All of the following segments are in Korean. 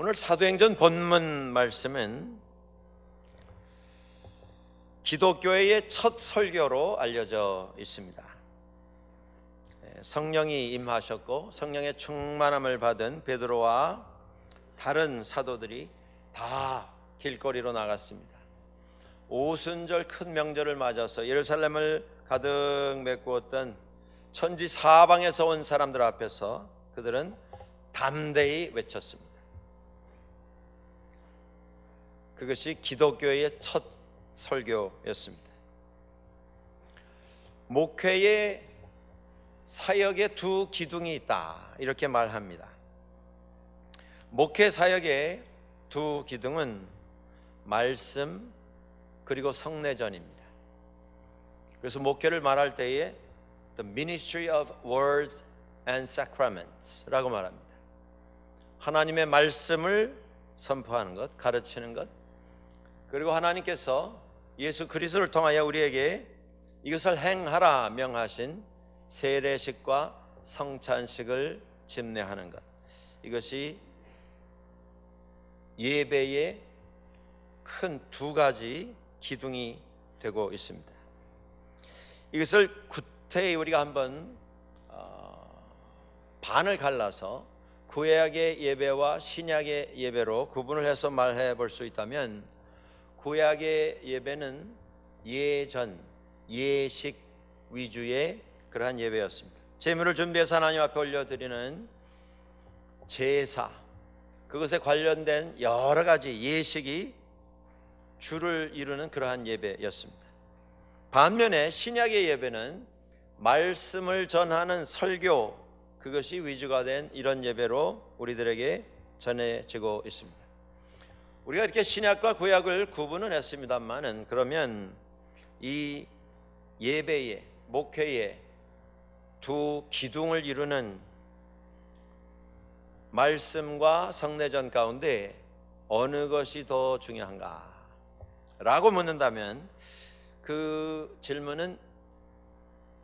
오늘 사도행전 본문 말씀은 기독교회의 첫 설교로 알려져 있습니다. 성령이 임하셨고 성령의 충만함을 받은 베드로와 다른 사도들이 다 길거리로 나갔습니다. 오순절 큰 명절을 맞아서 예루살렘을 가득 메꾸었던 천지 사방에서 온 사람들 앞에서 그들은 담대히 외쳤습니다. 그것이 기독교의 첫 설교였습니다. 목회의 사역에 두 기둥이 있다, 이렇게 말합니다. 목회 사역의 두 기둥은 말씀 그리고 성례전입니다. 그래서 목회를 말할 때에 The Ministry of Words and Sacraments 라고 말합니다. 하나님의 말씀을 선포하는 것, 가르치는 것, 그리고 하나님께서 예수 그리스도를 통하여 우리에게 이것을 행하라 명하신 세례식과 성찬식을 집례하는 것, 이것이 예배의 큰 두 가지 기둥이 되고 있습니다. 이것을 구태히 우리가 한번 반을 갈라서 구약의 예배와 신약의 예배로 구분을 해서 말해 볼 수 있다면, 구약의 예배는 예전, 예식 위주의 그러한 예배였습니다. 제물을 준비해서 하나님 앞에 올려드리는 제사, 그것에 관련된 여러 가지 예식이 주를 이루는 그러한 예배였습니다. 반면에 신약의 예배는 말씀을 전하는 설교, 그것이 위주가 된 이런 예배로 우리들에게 전해지고 있습니다. 우리가 이렇게 신약과 구약을 구분은 했습니다만은, 그러면 이 예배의, 목회의 두 기둥을 이루는 말씀과 성례전 가운데 어느 것이 더 중요한가 라고 묻는다면, 그 질문은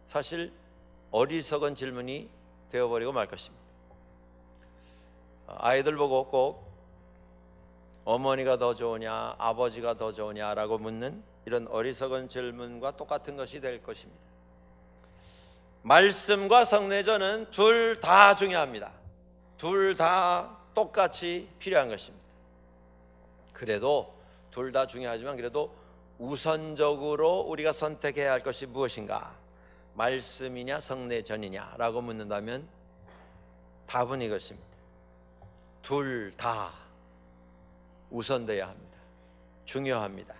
사실 어리석은 질문이 되어버리고 말 것입니다. 아이들 보고 꼭 어머니가 더 좋으냐, 아버지가 더 좋으냐라고 묻는 이런 어리석은 질문과 똑같은 것이 될 것입니다. 말씀과 성례전은 둘 다 중요합니다. 둘 다 똑같이 필요한 것입니다. 그래도 둘 다 중요하지만, 그래도 우선적으로 우리가 선택해야 할 것이 무엇인가, 말씀이냐 성례전이냐 라고 묻는다면 답은 이것입니다. 둘 다 우선되어야 합니다. 중요합니다.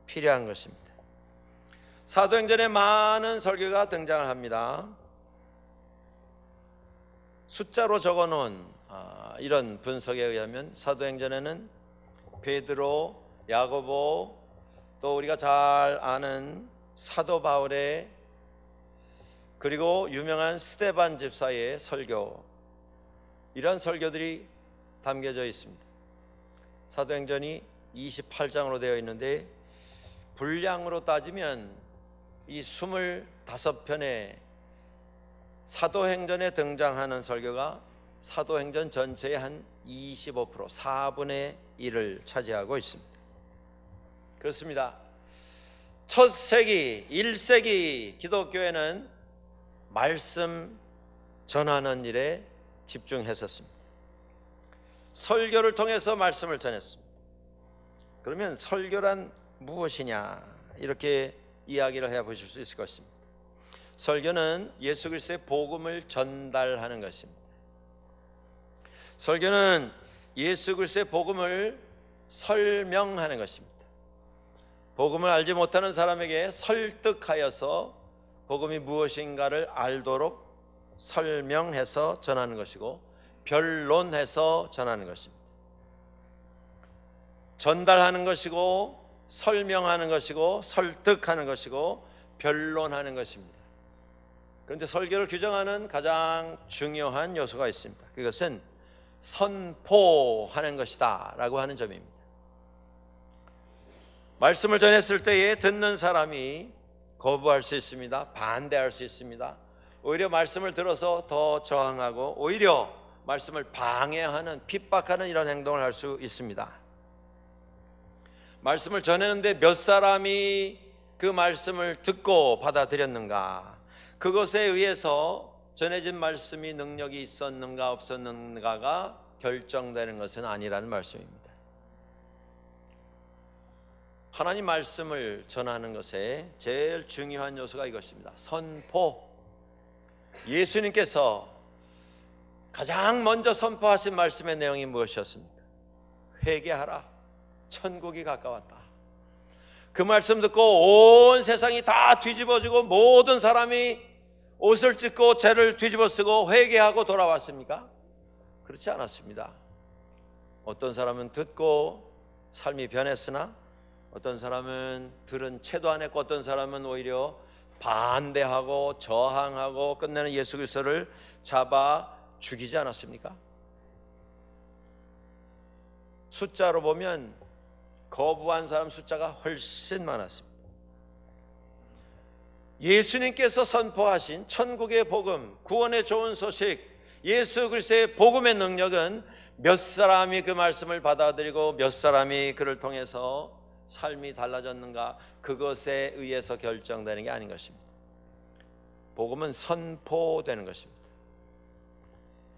필요한 것입니다. 사도행전에 많은 설교가 등장을 합니다. 숫자로 적어놓은 이런 분석에 의하면 사도행전에는 베드로, 야고보, 또 우리가 잘 아는 사도 바울의, 그리고 유명한 스데반 집사의 설교, 이런 설교들이 담겨져 있습니다. 사도행전이 28장으로 되어 있는데, 분량으로 따지면 이 25편의 사도행전에 등장하는 설교가 사도행전 전체의 한 25%, 4분의 1을 차지하고 있습니다. 그렇습니다. 첫 세기, 1세기 기독교회는 말씀 전하는 일에 집중했었습니다. 설교를 통해서 말씀을 전했습니다. 그러면 설교란 무엇이냐, 이렇게 이야기를 해보실 수 있을 것입니다. 설교는 예수 그리스도의 복음을 전달하는 것입니다. 설교는 예수 그리스도의 복음을 설명하는 것입니다. 복음을 알지 못하는 사람에게 설득하여서 복음이 무엇인가를 알도록 설명해서 전하는 것이고, 변론해서 전하는 것입니다. 전달하는 것이고, 설명하는 것이고, 설득하는 것이고, 변론하는 것입니다. 그런데 설교를 규정하는 가장 중요한 요소가 있습니다. 그것은 선포하는 것이다 라고 하는 점입니다. 말씀을 전했을 때에 듣는 사람이 거부할 수 있습니다. 반대할 수 있습니다. 오히려 말씀을 들어서 더 저항하고, 오히려 말씀을 방해하는, 핍박하는 이런 행동을 할 수 있습니다. 말씀을 전했는데 몇 사람이 그 말씀을 듣고 받아들였는가, 그것에 의해서 전해진 말씀이 능력이 있었는가 없었는가가 결정되는 것은 아니라는 말씀입니다. 하나님 말씀을 전하는 것에 제일 중요한 요소가 이것입니다. 선포. 예수님께서 가장 먼저 선포하신 말씀의 내용이 무엇이었습니까? 회개하라, 천국이 가까웠다. 그 말씀 듣고 온 세상이 다 뒤집어지고 모든 사람이 옷을 찢고 죄를 뒤집어 쓰고 회개하고 돌아왔습니까? 그렇지 않았습니다. 어떤 사람은 듣고 삶이 변했으나 어떤 사람은 들은 채도 안 했고 어떤 사람은 오히려 반대하고 저항하고 끝내는 예수 그리스도를 잡아 죽이지 않았습니까? 숫자로 보면 거부한 사람 숫자가 훨씬 많았습니다. 예수님께서 선포하신 천국의 복음, 구원의 좋은 소식, 예수 그리스도의 복음의 능력은 몇 사람이 그 말씀을 받아들이고 몇 사람이 그를 통해서 삶이 달라졌는가, 그것에 의해서 결정되는 게 아닌 것입니다. 복음은 선포되는 것입니다.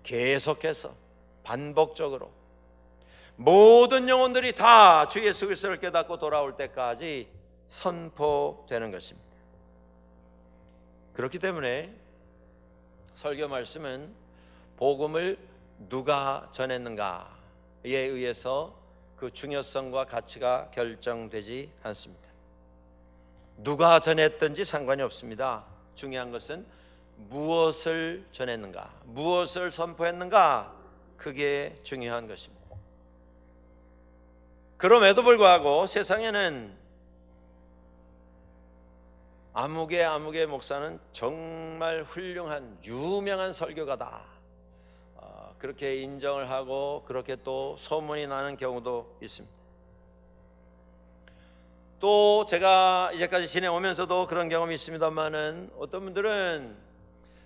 계속해서 반복적으로 모든 영혼들이 다 주 예수 그리스도를 깨닫고 돌아올 때까지 선포되는 것입니다. 그렇기 때문에 설교 말씀은 복음을 누가 전했는가에 의해서 그 중요성과 가치가 결정되지 않습니다. 누가 전했든지 상관이 없습니다. 중요한 것은 무엇을 전했는가, 무엇을 선포했는가, 그게 중요한 것입니다. 그럼에도 불구하고 세상에는 아무개 목사는 정말 훌륭한 유명한 설교가다, 그렇게 인정을 하고 그렇게 또 소문이 나는 경우도 있습니다. 또 제가 이제까지 지내오면서도 그런 경험이 있습니다만은 어떤 분들은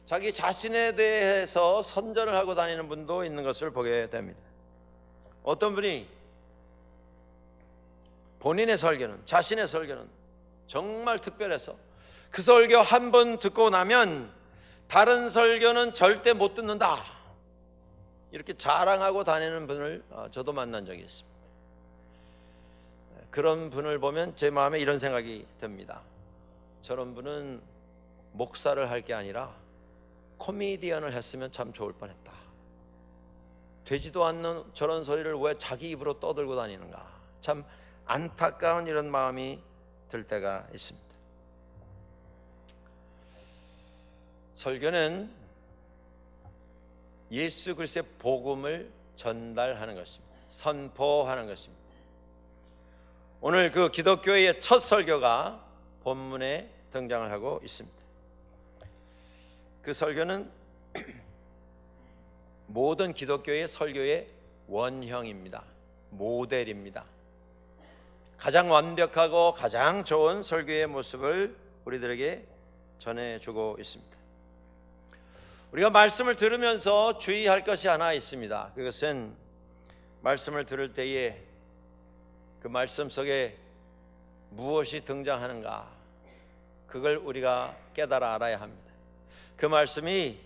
자기 자신에 대해서 선전을 하고 다니는 분도 있는 것을 보게 됩니다. 어떤 분이 본인의 설교는, 자신의 설교는 정말 특별해서 그 설교 한 번 듣고 나면 다른 설교는 절대 못 듣는다, 이렇게 자랑하고 다니는 분을 저도 만난 적이 있습니다. 그런 분을 보면 제 마음에 이런 생각이 듭니다. 저런 분은 목사를 할 게 아니라 코미디언을 했으면 참 좋을 뻔했다. 되지도 않는 저런 소리를 왜 자기 입으로 떠들고 다니는가, 참 안타까운 이런 마음이 들 때가 있습니다. 설교는 예수 그리스도의 복음을 전달하는 것입니다. 선포하는 것입니다. 오늘 그 기독교의 첫 설교가 본문에 등장을 하고 있습니다. 그 설교는 모든 기독교의 설교의 원형입니다. 모델입니다. 가장 완벽하고 가장 좋은 설교의 모습을 우리들에게 전해주고 있습니다. 우리가 말씀을 들으면서 주의할 것이 하나 있습니다. 그것은 말씀을 들을 때에 그 말씀 속에 무엇이 등장하는가, 그걸 우리가 깨달아 알아야 합니다. 그 말씀이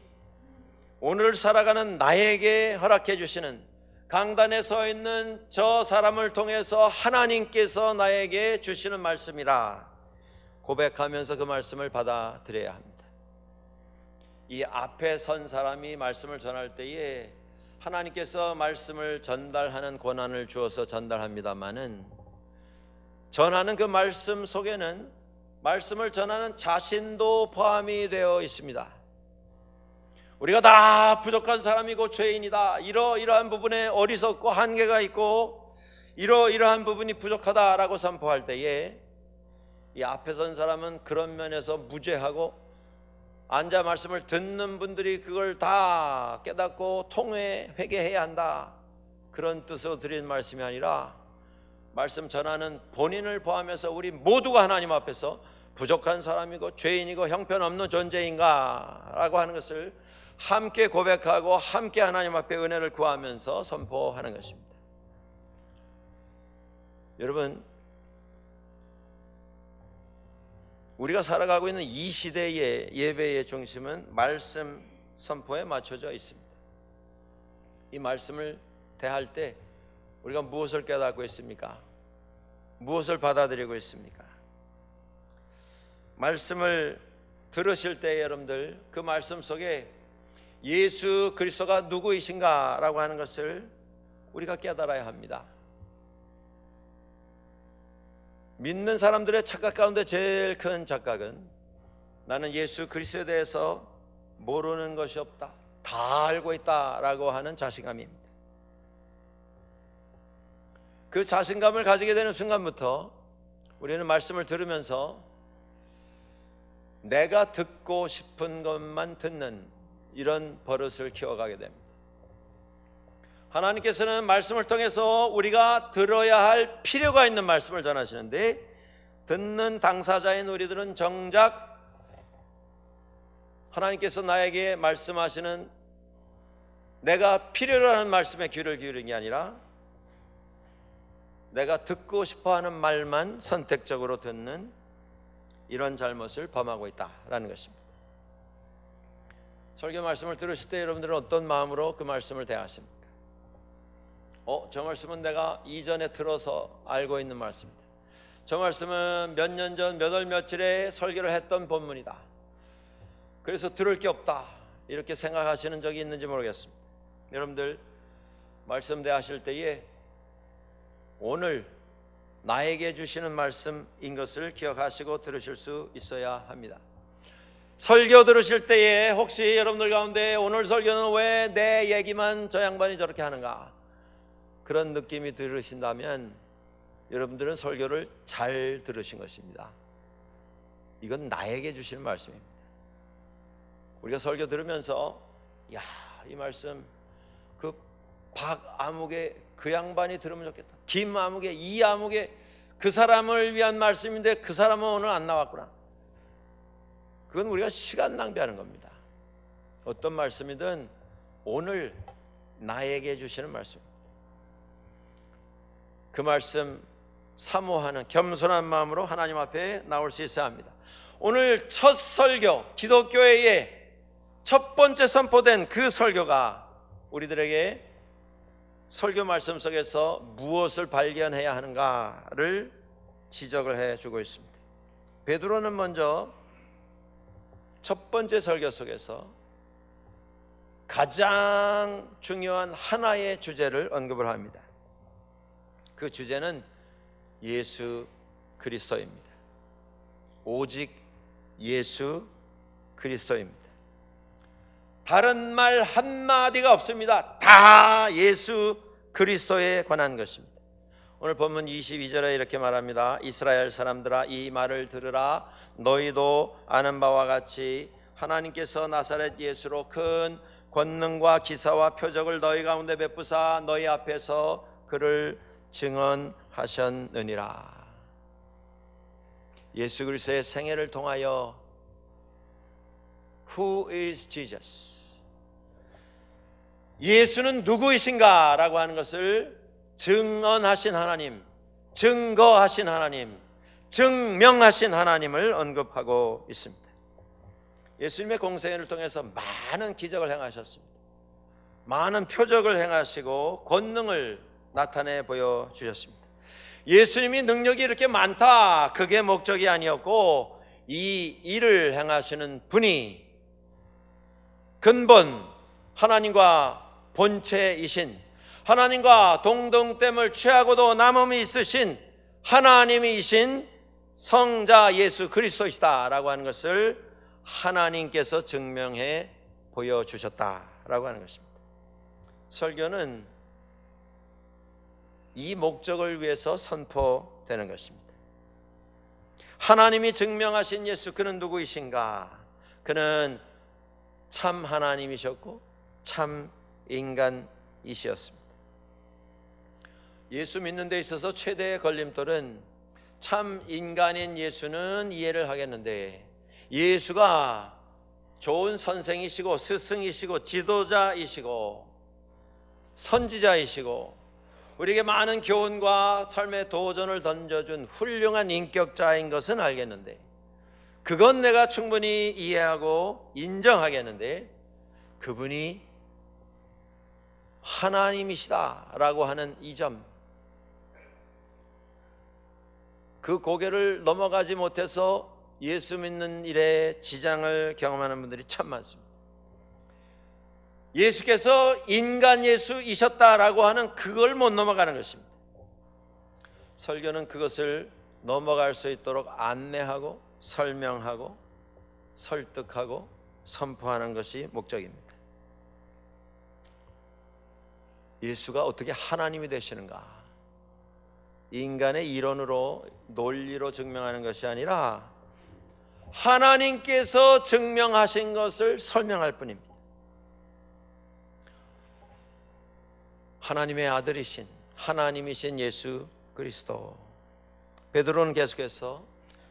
오늘 살아가는 나에게 허락해 주시는, 강단에 서 있는 저 사람을 통해서 하나님께서 나에게 주시는 말씀이라 고백하면서 그 말씀을 받아들여야 합니다. 이 앞에 선 사람이 말씀을 전할 때에 하나님께서 말씀을 전달하는 권한을 주어서 전달합니다마는 전하는 그 말씀 속에는 말씀을 전하는 자신도 포함이 되어 있습니다. 우리가 다 부족한 사람이고 죄인이다, 이러이러한 부분에 어리석고 한계가 있고 이러이러한 부분이 부족하다라고 선포할 때에 이 앞에 선 사람은 그런 면에서 무죄하고 앉아 말씀을 듣는 분들이 그걸 다 깨닫고 통회 회개해야 한다, 그런 뜻으로 드린 말씀이 아니라 말씀 전하는 본인을 포함해서 우리 모두가 하나님 앞에서 부족한 사람이고 죄인이고 형편없는 존재인가 라고 하는 것을 함께 고백하고 함께 하나님 앞에 은혜를 구하면서 선포하는 것입니다. 여러분, 우리가 살아가고 있는 이 시대의 예배의 중심은 말씀 선포에 맞춰져 있습니다. 이 말씀을 대할 때 우리가 무엇을 깨닫고 있습니까? 무엇을 받아들이고 있습니까? 말씀을 들으실 때 여러분들 그 말씀 속에 예수 그리스도가 누구이신가 라고 하는 것을 우리가 깨달아야 합니다. 믿는 사람들의 착각 가운데 제일 큰 착각은 나는 예수 그리스도에 대해서 모르는 것이 없다, 다 알고 있다라고 하는 자신감입니다. 그 자신감을 가지게 되는 순간부터 우리는 말씀을 들으면서 내가 듣고 싶은 것만 듣는 이런 버릇을 키워가게 됩니다. 하나님께서는 말씀을 통해서 우리가 들어야 할 필요가 있는 말씀을 전하시는데, 듣는 당사자인 우리들은 정작 하나님께서 나에게 말씀하시는 내가 필요로 하는 말씀에 귀를 기울이는 게 아니라 내가 듣고 싶어하는 말만 선택적으로 듣는 이런 잘못을 범하고 있다라는 것입니다. 설교 말씀을 들으실 때 여러분들은 어떤 마음으로 그 말씀을 대하십니까? 저 말씀은 내가 이전에 들어서 알고 있는 말씀이다. 저 말씀은 몇 년 전 몇 월 며칠에 설교를 했던 본문이다. 그래서 들을 게 없다. 이렇게 생각하시는 적이 있는지 모르겠습니다. 여러분들 말씀 대하실 때에 오늘 나에게 주시는 말씀인 것을 기억하시고 들으실 수 있어야 합니다. 설교 들으실 때에 혹시 여러분들 가운데 오늘 설교는 왜 내 얘기만 저 양반이 저렇게 하는가, 그런 느낌이 들으신다면 여러분들은 설교를 잘 들으신 것입니다. 이건 나에게 주시는 말씀입니다. 우리가 설교 들으면서 야, 이 말씀 그 박아무개 그 양반이 들으면 좋겠다, 김아무개 이 아무개 그 사람을 위한 말씀인데 그 사람은 오늘 안 나왔구나. 그건 우리가 시간 낭비하는 겁니다. 어떤 말씀이든 오늘 나에게 주시는 말씀입니다. 그 말씀 사모하는 겸손한 마음으로 하나님 앞에 나올 수 있어야 합니다. 오늘 첫 설교, 기독교회의 첫 번째 선포된 그 설교가 우리들에게 설교 말씀 속에서 무엇을 발견해야 하는가를 지적을 해주고 있습니다. 베드로는 먼저 첫 번째 설교 속에서 가장 중요한 하나의 주제를 언급을 합니다. 그 주제는 예수 그리스도입니다. 오직 예수 그리스도입니다. 다른 말 한마디가 없습니다. 다 예수 그리스도에 관한 것입니다. 오늘 본문 22절에 이렇게 말합니다. 이스라엘 사람들아, 이 말을 들으라. 너희도 아는 바와 같이 하나님께서 나사렛 예수로 큰 권능과 기사와 표적을 너희 가운데 베푸사 너희 앞에서 그를 증언하셨느니라. 예수 그리스도의 생애를 통하여 Who is Jesus? 예수는 누구이신가? 라고 하는 것을 증언하신 하나님, 증거하신 하나님, 증명하신 하나님을 언급하고 있습니다. 예수님의 공생애를 통해서 많은 기적을 행하셨습니다. 많은 표적을 행하시고 권능을 나타내 보여주셨습니다. 예수님이 능력이 이렇게 많다, 그게 목적이 아니었고, 이 일을 행하시는 분이 근본 하나님과 본체이신, 하나님과 동등됨을 취하고도 남음이 있으신 하나님이신 성자 예수 그리스도이시다라고 하는 것을 하나님께서 증명해 보여주셨다라고 하는 것입니다. 설교는 이 목적을 위해서 선포되는 것입니다. 하나님이 증명하신 예수, 그는 누구이신가? 그는 참 하나님이셨고 참 인간이셨습니다. 예수 믿는 데 있어서 최대의 걸림돌은 참 인간인 예수는 이해를 하겠는데 예수가 좋은 선생이시고 스승이시고 지도자이시고 선지자이시고 우리에게 많은 교훈과 삶의 도전을 던져준 훌륭한 인격자인 것은 알겠는데, 그건 내가 충분히 이해하고 인정하겠는데, 그분이 하나님이시다라고 하는 이 점, 그 고개를 넘어가지 못해서 예수 믿는 일에 지장을 경험하는 분들이 참 많습니다. 예수께서 인간 예수이셨다라고 하는 그걸 못 넘어가는 것입니다. 설교는 그것을 넘어갈 수 있도록 안내하고 설명하고 설득하고 선포하는 것이 목적입니다. 예수가 어떻게 하나님이 되시는가? 인간의 이론으로 논리로 증명하는 것이 아니라 하나님께서 증명하신 것을 설명할 뿐입니다. 하나님의 아들이신 하나님이신 예수 그리스도. 베드로는 계속해서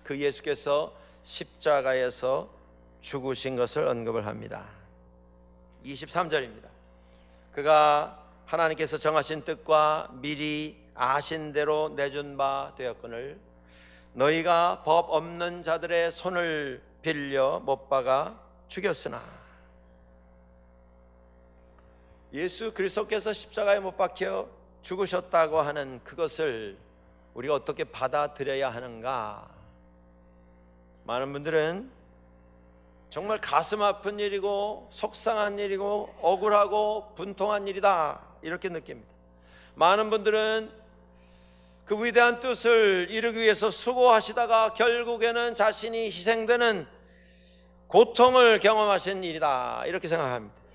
그 예수께서 십자가에서 죽으신 것을 언급을 합니다. 23절입니다. 그가 하나님께서 정하신 뜻과 미리 아신 대로 내준 바 되었거늘 너희가 법 없는 자들의 손을 빌려 못 박아 죽였으나. 예수 그리스도께서 십자가에 못 박혀 죽으셨다고 하는 그것을 우리가 어떻게 받아들여야 하는가? 많은 분들은 정말 가슴 아픈 일이고 속상한 일이고 억울하고 분통한 일이다 이렇게 느낍니다. 많은 분들은 그 위대한 뜻을 이루기 위해서 수고하시다가 결국에는 자신이 희생되는 고통을 경험하신 일이다 이렇게 생각합니다.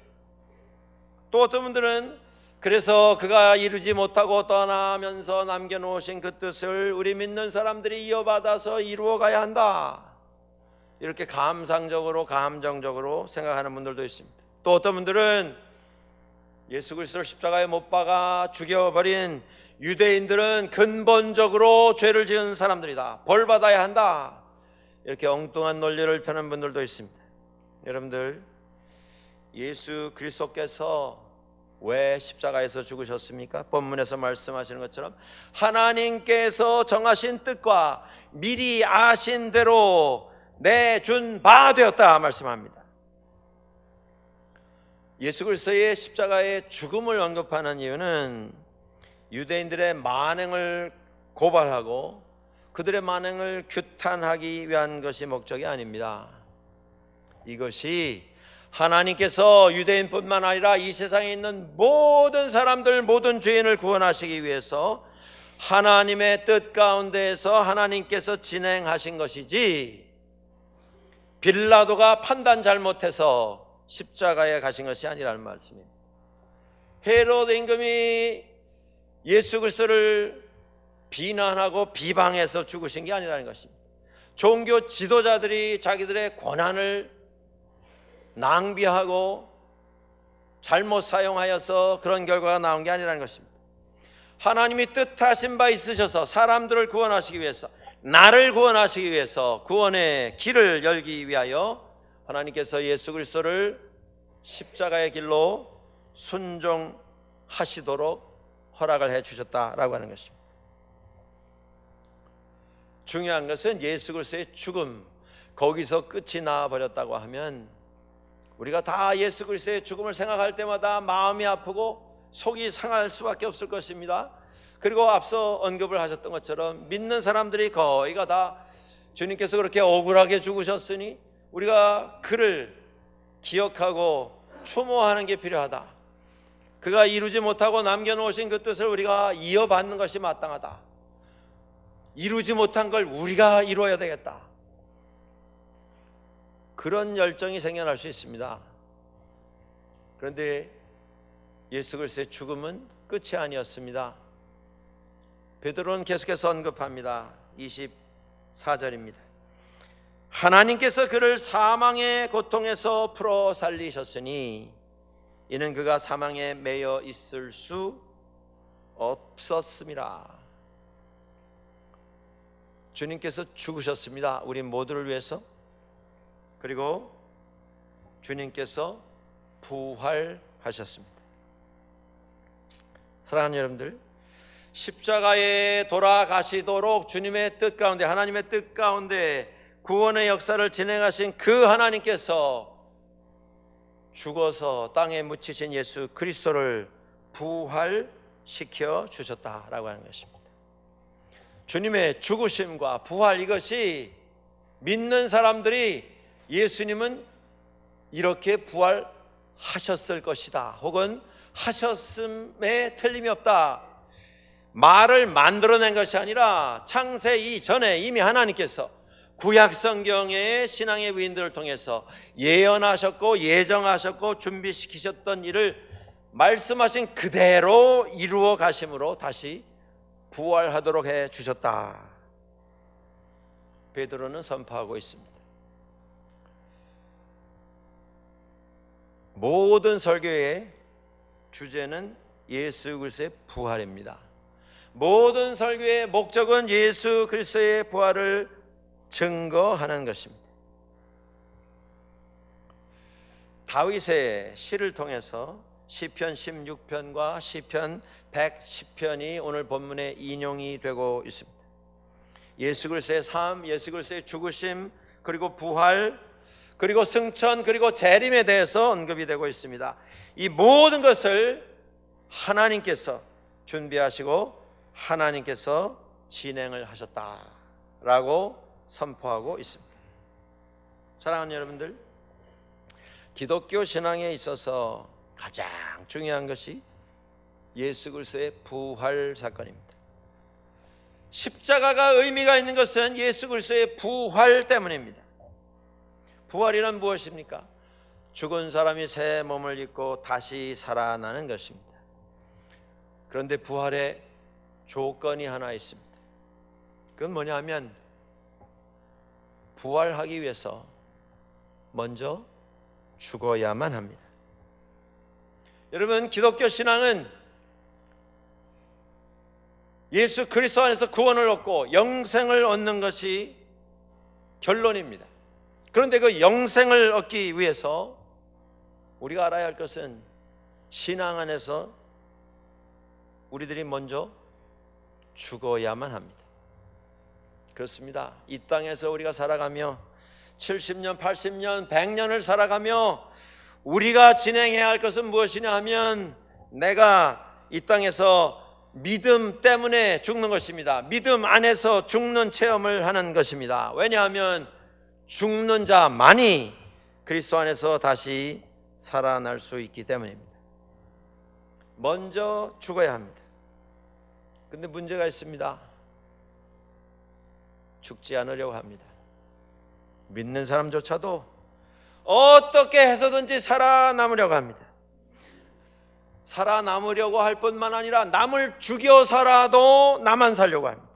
또 어떤 분들은 그래서 그가 이루지 못하고 떠나면서 남겨놓으신 그 뜻을 우리 믿는 사람들이 이어받아서 이루어가야 한다 이렇게 감상적으로 감정적으로 생각하는 분들도 있습니다. 또 어떤 분들은 예수 그리스도를 십자가에 못 박아 죽여버린 유대인들은 근본적으로 죄를 지은 사람들이다, 벌 받아야 한다 이렇게 엉뚱한 논리를 펴는 분들도 있습니다. 여러분들, 예수 그리스도께서 왜 십자가에서 죽으셨습니까? 본문에서 말씀하시는 것처럼 하나님께서 정하신 뜻과 미리 아신 대로 내준 바 되었다 말씀합니다. 예수 그리스도의 십자가의 죽음을 언급하는 이유는 유대인들의 만행을 고발하고 그들의 만행을 규탄하기 위한 것이 목적이 아닙니다. 이것이 하나님께서 유대인뿐만 아니라 이 세상에 있는 모든 사람들, 모든 죄인을 구원하시기 위해서 하나님의 뜻 가운데에서 하나님께서 진행하신 것이지, 빌라도가 판단 잘못해서 십자가에 가신 것이 아니라는 말씀입니다. 헤로드 임금이 예수 그리스도를 비난하고 비방해서 죽으신 게 아니라는 것입니다. 종교 지도자들이 자기들의 권한을 낭비하고 잘못 사용하여서 그런 결과가 나온 게 아니라는 것입니다. 하나님이 뜻하신 바 있으셔서 사람들을 구원하시기 위해서, 나를 구원하시기 위해서 구원의 길을 열기 위하여 하나님께서 예수 그리스도를 십자가의 길로 순종하시도록 허락을 해 주셨다라고 하는 것입니다. 중요한 것은 예수 그리스도의 죽음, 거기서 끝이 나버렸다고 하면 우리가 다 예수 그리스도의 죽음을 생각할 때마다 마음이 아프고 속이 상할 수밖에 없을 것입니다. 그리고 앞서 언급을 하셨던 것처럼 믿는 사람들이 거의가 다 주님께서 그렇게 억울하게 죽으셨으니 우리가 그를 기억하고 추모하는 게 필요하다. 그가 이루지 못하고 남겨놓으신 그 뜻을 우리가 이어받는 것이 마땅하다. 이루지 못한 걸 우리가 이루어야 되겠다. 그런 열정이 생겨날 수 있습니다. 그런데 예수 그리스도의 죽음은 끝이 아니었습니다. 베드로는 계속해서 언급합니다. 24절입니다. 하나님께서 그를 사망의 고통에서 풀어 살리셨으니 이는 그가 사망에 매여 있을 수 없었습니다. 주님께서 죽으셨습니다. 우리 모두를 위해서. 그리고 주님께서 부활하셨습니다. 사랑하는 여러분들, 십자가에 돌아가시도록 주님의 뜻 가운데, 하나님의 뜻 가운데 구원의 역사를 진행하신 그 하나님께서 죽어서 땅에 묻히신 예수 그리스도를 부활시켜 주셨다라고 하는 것입니다. 주님의 죽으심과 부활, 이것이 믿는 사람들이 예수님은 이렇게 부활하셨을 것이다, 혹은 하셨음에 틀림이 없다, 말을 만들어낸 것이 아니라 창세 이전에 이미 하나님께서 구약 성경의 신앙의 위인들을 통해서 예언하셨고 예정하셨고 준비시키셨던 일을 말씀하신 그대로 이루어 가심으로 다시 부활하도록 해 주셨다, 베드로는 선포하고 있습니다. 모든 설교의 주제는 예수 그리스도의 부활입니다. 모든 설교의 목적은 예수 그리스도의 부활을 증거하는 것입니다. 다윗의 시를 통해서 시편 16편과 시편 110편이 오늘 본문에 인용이 되고 있습니다. 예수 그리스도의 삶, 예수 그리스도의 죽으심, 그리고 부활, 그리고 승천, 그리고 재림에 대해서 언급이 되고 있습니다. 이 모든 것을 하나님께서 준비하시고 하나님께서 진행을 하셨다라고 선포하고 있습니다. 사랑하는 여러분들, 기독교 신앙에 있어서 가장 중요한 것이 예수 그리스도의 부활 사건입니다. 십자가가 의미가 있는 것은 예수 그리스도의 부활 때문입니다. 부활이란 무엇입니까? 죽은 사람이 새 몸을 입고 다시 살아나는 것입니다. 그런데 부활의 조건이 하나 있습니다. 그건 뭐냐 하면 부활하기 위해서 먼저 죽어야만 합니다. 여러분, 기독교 신앙은 예수 그리스도 안에서 구원을 얻고 영생을 얻는 것이 결론입니다. 그런데 그 영생을 얻기 위해서 우리가 알아야 할 것은 신앙 안에서 우리들이 먼저 죽어야만 합니다. 그렇습니다. 이 땅에서 우리가 살아가며 70년, 80년, 100년을 살아가며 우리가 진행해야 할 것은 무엇이냐 하면 내가 이 땅에서 믿음 때문에 죽는 것입니다. 믿음 안에서 죽는 체험을 하는 것입니다. 왜냐하면 죽는 자만이 그리스도 안에서 다시 살아날 수 있기 때문입니다. 먼저 죽어야 합니다. 그런데 문제가 있습니다. 죽지 않으려고 합니다. 믿는 사람조차도 어떻게 해서든지 살아남으려고 합니다. 살아남으려고 할 뿐만 아니라 남을 죽여서라도 나만 살려고 합니다.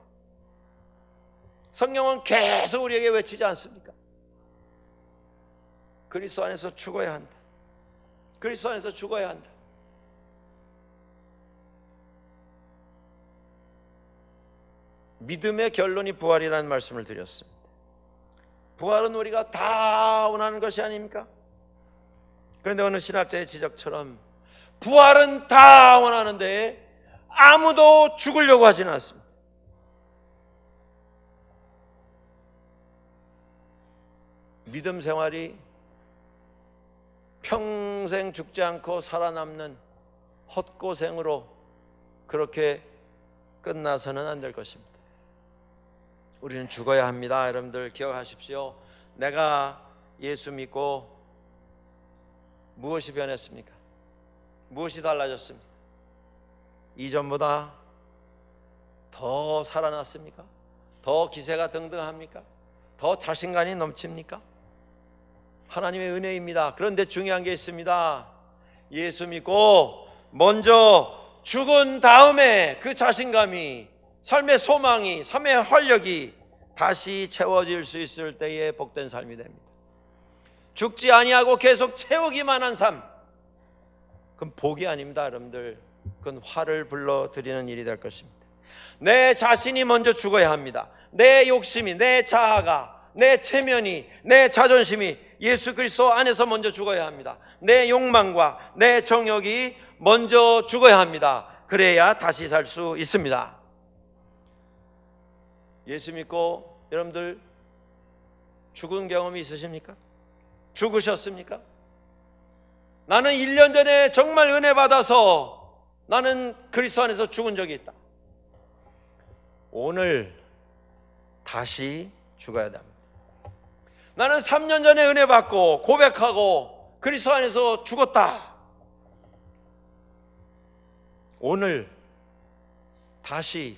성경은 계속 우리에게 외치지 않습니까? 그리스도 안에서 죽어야 한다. 그리스도 안에서 죽어야 한다. 믿음의 결론이 부활이라는 말씀을 드렸습니다. 부활은 우리가 다 원하는 것이 아닙니까? 그런데 어느 신학자의 지적처럼 부활은 다 원하는데 아무도 죽으려고 하지는 않습니다. 믿음 생활이 평생 죽지 않고 살아남는 헛고생으로 그렇게 끝나서는 안 될 것입니다. 우리는 죽어야 합니다. 여러분들 기억하십시오. 내가 예수 믿고 무엇이 변했습니까? 무엇이 달라졌습니까? 이전보다 더 살아났습니까? 더 기세가 등등합니까? 더 자신감이 넘칩니까? 하나님의 은혜입니다. 그런데 중요한 게 있습니다. 예수 믿고 먼저 죽은 다음에 그 자신감이, 삶의 소망이, 삶의 활력이 다시 채워질 수 있을 때에 복된 삶이 됩니다. 죽지 아니하고 계속 채우기만 한 삶, 그건 복이 아닙니다. 여러분들, 그건 화를 불러드리는 일이 될 것입니다. 내 자신이 먼저 죽어야 합니다. 내 욕심이, 내 자아가, 내 체면이, 내 자존심이 예수 그리스도 안에서 먼저 죽어야 합니다. 내 욕망과 내 정욕이 먼저 죽어야 합니다. 그래야 다시 살 수 있습니다. 예수 믿고 여러분들 죽은 경험이 있으십니까? 죽으셨습니까? 나는 1년 전에 정말 은혜 받아서 나는 그리스도 안에서 죽은 적이 있다. 오늘 다시 죽어야 합니다. 나는 3년 전에 은혜 받고 고백하고 그리스도 안에서 죽었다. 오늘 다시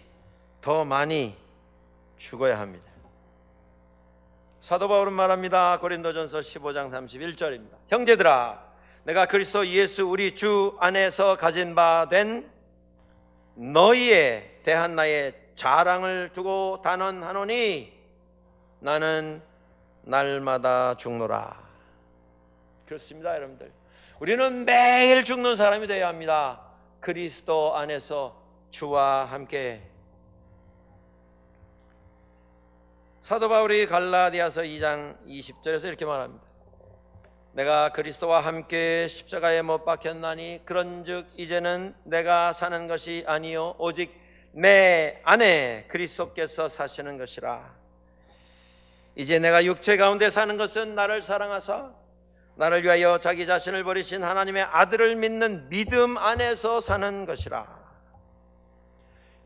더 많이 죽어야 합니다. 사도 바울은 말합니다. 고린도전서 15장 31절입니다. 형제들아, 내가 그리스도 예수 우리 주 안에서 가진 바 된 너희에 대한 나의 자랑을 두고 단언하노니 나는 날마다 죽노라. 그렇습니다, 여러분들. 우리는 매일 죽는 사람이 되어야 합니다. 그리스도 안에서 주와 함께. 사도 바울이 갈라디아서 2장 20절에서 이렇게 말합니다. 내가 그리스도와 함께 십자가에 못 박혔나니 그런즉 이제는 내가 사는 것이 아니요 오직 내 안에 그리스도께서 사시는 것이라. 이제 내가 육체 가운데 사는 것은 나를 사랑하사 나를 위하여 자기 자신을 버리신 하나님의 아들을 믿는 믿음 안에서 사는 것이라.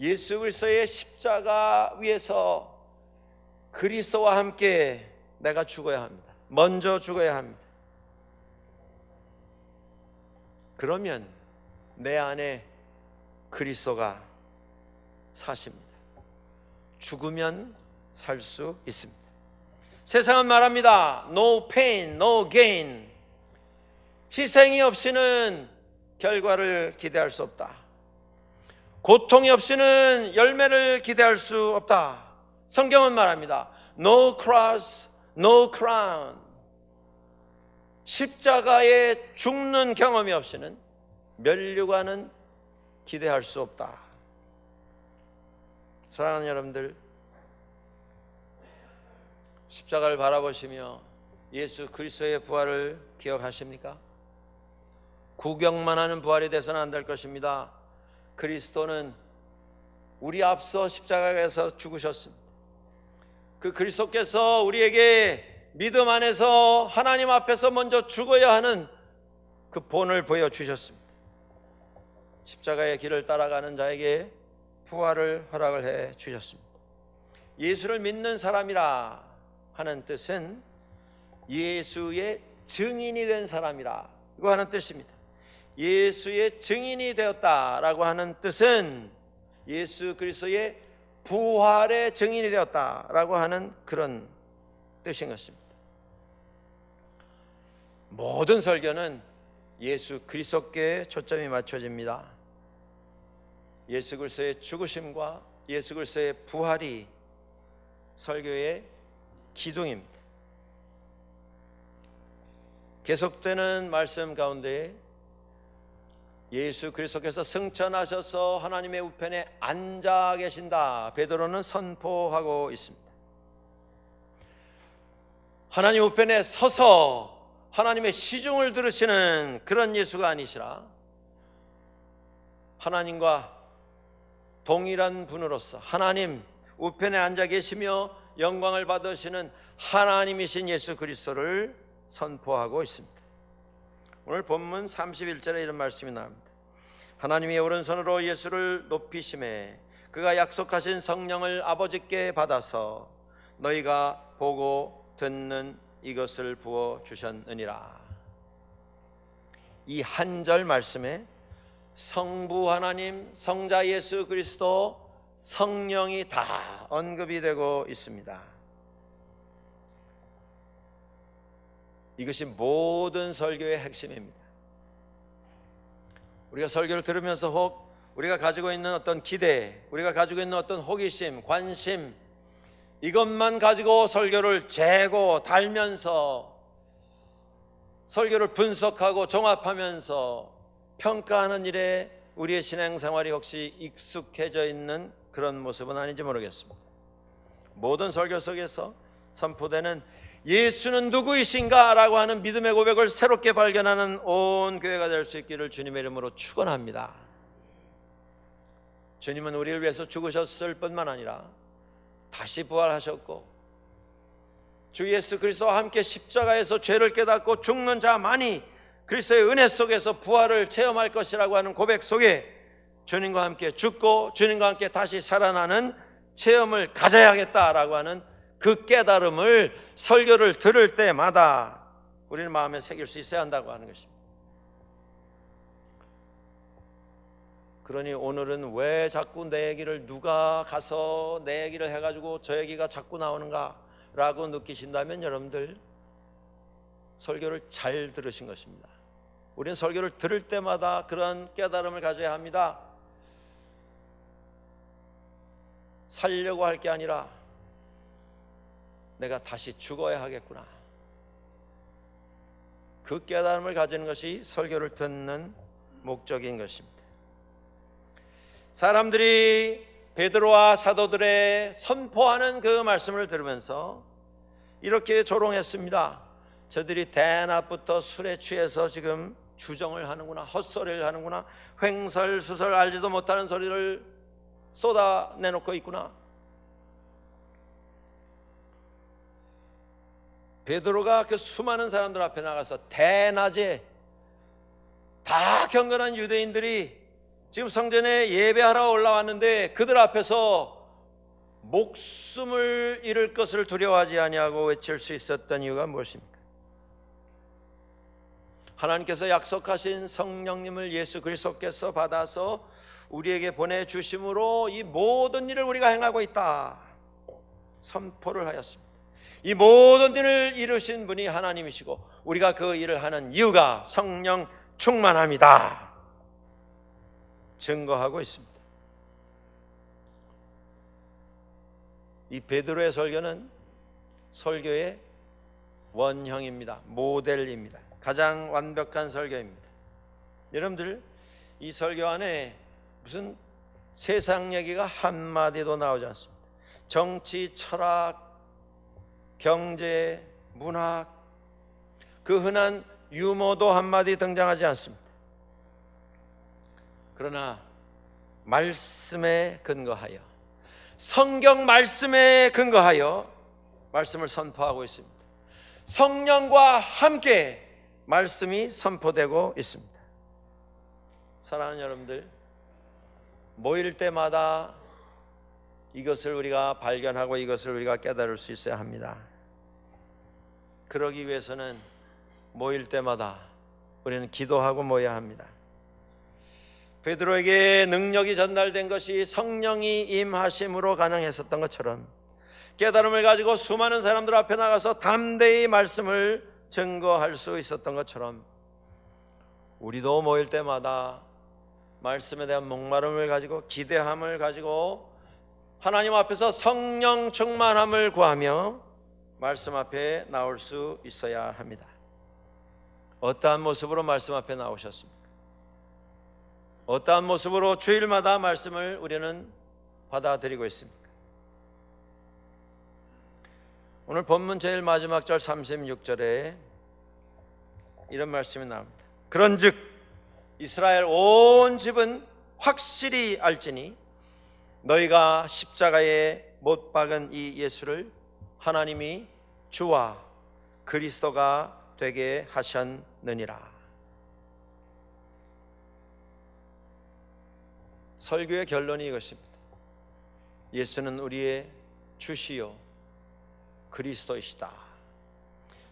예수 그리스도의 십자가 위에서 그리스도와 함께 내가 죽어야 합니다. 먼저 죽어야 합니다. 그러면 내 안에 그리스도가 사십니다. 죽으면 살 수 있습니다. 세상은 말합니다. No pain, no gain. 희생이 없이는 결과를 기대할 수 없다. 고통이 없이는 열매를 기대할 수 없다. 성경은 말합니다. No cross, no crown. 십자가에 죽는 경험이 없이는 면류관은 기대할 수 없다. 사랑하는 여러분들, 십자가를 바라보시며 예수 그리스도의 부활을 기억하십니까? 구경만 하는 부활이 돼서는 안 될 것입니다. 그리스도는 우리 앞서 십자가에서 죽으셨습니다. 그 그리스도께서 우리에게 믿음 안에서 하나님 앞에서 먼저 죽어야 하는 그 본을 보여주셨습니다. 십자가의 길을 따라가는 자에게 부활을 허락을 해 주셨습니다. 예수를 믿는 사람이라 하는 뜻은 예수의 증인이 된 사람이라 이거 하는 뜻입니다. 예수의 증인이 되었다라고 하는 뜻은 예수 그리스도의 부활의 증인이 되었다라고 하는 그런 뜻인 것입니다. 모든 설교는 예수 그리스도께 초점이 맞춰집니다. 예수 그리스도의 죽으심과 예수 그리스도의 부활이 설교의 기둥입니다. 계속되는 말씀 가운데 예수 그리스도께서 승천하셔서 하나님의 우편에 앉아 계신다, 베드로는 선포하고 있습니다. 하나님 우편에 서서 하나님의 시중을 들으시는 그런 예수가 아니시라 하나님과 동일한 분으로서 하나님 우편에 앉아 계시며 영광을 받으시는 하나님이신 예수 그리스도를 선포하고 있습니다. 오늘 본문 31절에 이런 말씀이 나옵니다. 하나님이 오른손으로 예수를 높이심에 그가 약속하신 성령을 아버지께 받아서 너희가 보고 듣는 이것을 부어 주셨느니라. 이 한 절 말씀에 성부 하나님, 성자 예수 그리스도, 성령이 다 언급이 되고 있습니다. 이것이 모든 설교의 핵심입니다. 우리가 설교를 들으면서 혹 우리가 가지고 있는 어떤 기대, 우리가 가지고 있는 어떤 호기심, 관심, 이것만 가지고 설교를 재고 달면서 설교를 분석하고 종합하면서 평가하는 일에 우리의 신앙생활이 혹시 익숙해져 있는 그런 모습은 아닌지 모르겠습니다. 모든 설교 속에서 선포되는 예수는 누구이신가? 라고 하는 믿음의 고백을 새롭게 발견하는 온 교회가 될 수 있기를 주님의 이름으로 축원합니다. 주님은 우리를 위해서 죽으셨을 뿐만 아니라 다시 부활하셨고, 주 예수 그리스도와 함께 십자가에서 죄를 깨닫고 죽는 자만이 그리스도의 은혜 속에서 부활을 체험할 것이라고 하는 고백 속에 주님과 함께 죽고 주님과 함께 다시 살아나는 체험을 가져야겠다라고 하는 그 깨달음을 설교를 들을 때마다 우리는 마음에 새길 수 있어야 한다고 하는 것입니다. 그러니 오늘은 왜 자꾸 내 얘기를 누가 가서 내 얘기를 해가지고 저 얘기가 자꾸 나오는가 라고 느끼신다면 여러분들 설교를 잘 들으신 것입니다. 우리는 설교를 들을 때마다 그런 깨달음을 가져야 합니다. 살려고 할 게 아니라 내가 다시 죽어야 하겠구나, 그 깨달음을 가지는 것이 설교를 듣는 목적인 것입니다. 사람들이 베드로와 사도들의 선포하는 그 말씀을 들으면서 이렇게 조롱했습니다. 저들이 대낮부터 술에 취해서 지금 주정을 하는구나, 헛소리를 하는구나, 횡설수설 알지도 못하는 소리를 쏟아내놓고 있구나. 베드로가 그 수많은 사람들 앞에 나가서 대낮에 다 경건한 유대인들이 지금 성전에 예배하러 올라왔는데 그들 앞에서 목숨을 잃을 것을 두려워하지 아니하고 외칠 수 있었던 이유가 무엇입니까? 하나님께서 약속하신 성령님을 예수 그리스도께서 받아서 우리에게 보내주심으로 이 모든 일을 우리가 행하고 있다 선포를 하였습니다. 이 모든 일을 이루신 분이 하나님이시고 우리가 그 일을 하는 이유가 성령 충만함이다 증거하고 있습니다. 이 베드로의 설교는 설교의 원형입니다. 모델입니다. 가장 완벽한 설교입니다. 여러분들 이 설교 안에 무슨 세상 얘기가 한마디도 나오지 않습니다. 정치, 철학, 경제, 문학, 그 흔한 유머도 한마디 등장하지 않습니다. 그러나 말씀에 근거하여, 성경 말씀에 근거하여 말씀을 선포하고 있습니다. 성령과 함께 말씀이 선포되고 있습니다. 사랑하는 여러분들, 모일 때마다 이것을 우리가 발견하고 이것을 우리가 깨달을 수 있어야 합니다. 그러기 위해서는 모일 때마다 우리는 기도하고 모여야 합니다. 베드로에게 능력이 전달된 것이 성령이 임하심으로 가능했었던 것처럼 깨달음을 가지고 수많은 사람들 앞에 나가서 담대히 말씀을 증거할 수 있었던 것처럼 우리도 모일 때마다 말씀에 대한 목마름을 가지고 기대함을 가지고 하나님 앞에서 성령 충만함을 구하며 말씀 앞에 나올 수 있어야 합니다. 어떠한 모습으로 말씀 앞에 나오셨습니까? 어떠한 모습으로 주일마다 말씀을 우리는 받아들이고 있습니까? 오늘 본문 제일 마지막 절 36절에 이런 말씀이 나옵니다. 그런즉 이스라엘 온 집은 확실히 알지니 너희가 십자가에 못 박은 이 예수를 하나님이 주와 그리스도가 되게 하셨느니라. 설교의 결론이 이것입니다. 예수는 우리의 주시요 그리스도이시다.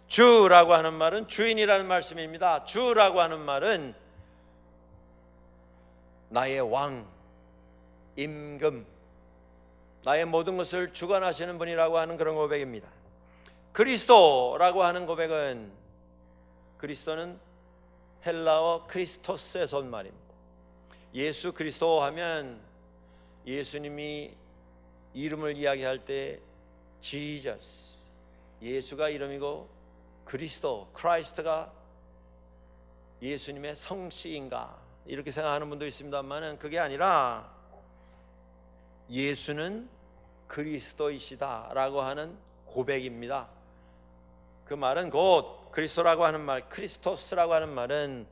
주라고 하는 말은 주인이라는 말씀입니다. 주라고 하는 말은 나의 왕, 임금, 나의 모든 것을 주관하시는 분이라고 하는 그런 고백입니다. 그리스도라고 하는 고백은, 그리스도는 헬라어 크리스토스에서 온 말입니다. 예수 그리스도 하면 예수님이 이름을 이야기할 때 Jesus, 예수가 이름이고 그리스도, 크라이스트가 예수님의 성씨인가 이렇게 생각하는 분도 있습니다만 그게 아니라 예수는 그리스도이시다 라고 하는 고백입니다. 그 말은 곧 그리스도라고 하는 말, 크리스토스라고 하는 말은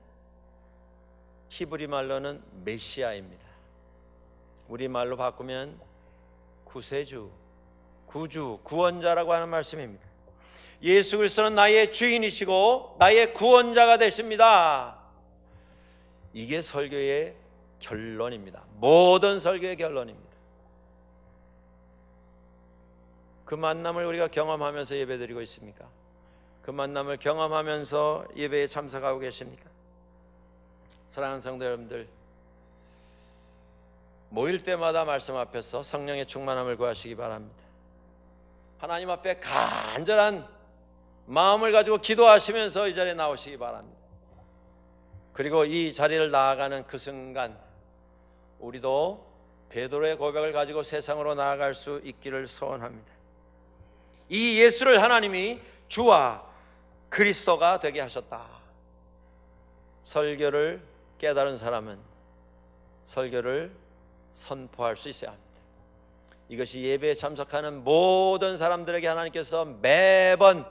히브리 말로는 메시아입니다. 우리 말로 바꾸면 구세주, 구주, 구원자라고 하는 말씀입니다. 예수 그리스도는 나의 주인이시고 나의 구원자가 되십니다. 이게 설교의 결론입니다. 모든 설교의 결론입니다. 그 만남을 우리가 경험하면서 예배드리고 있습니까? 그 만남을 경험하면서 예배에 참석하고 계십니까? 사랑하는 성도 여러분들, 모일 때마다 말씀 앞에서 성령의 충만함을 구하시기 바랍니다. 하나님 앞에 간절한 마음을 가지고 기도하시면서 이 자리에 나오시기 바랍니다. 그리고 이 자리를 나아가는 그 순간 우리도 베드로의 고백을 가지고 세상으로 나아갈 수 있기를 소원합니다. 이 예수를 하나님이 주와 그리스도가 되게 하셨다. 설교를 깨달은 사람은 설교를 선포할 수 있어야 합니다. 이것이 예배에 참석하는 모든 사람들에게 하나님께서 매번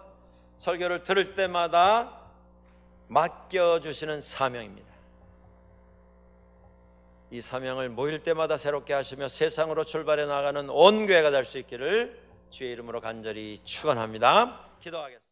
설교를 들을 때마다 맡겨주시는 사명입니다. 이 사명을 모일 때마다 새롭게 하시며 세상으로 출발해 나가는 온 교회가 될 수 있기를 주의 이름으로 간절히 축원합니다. 기도하겠습니다.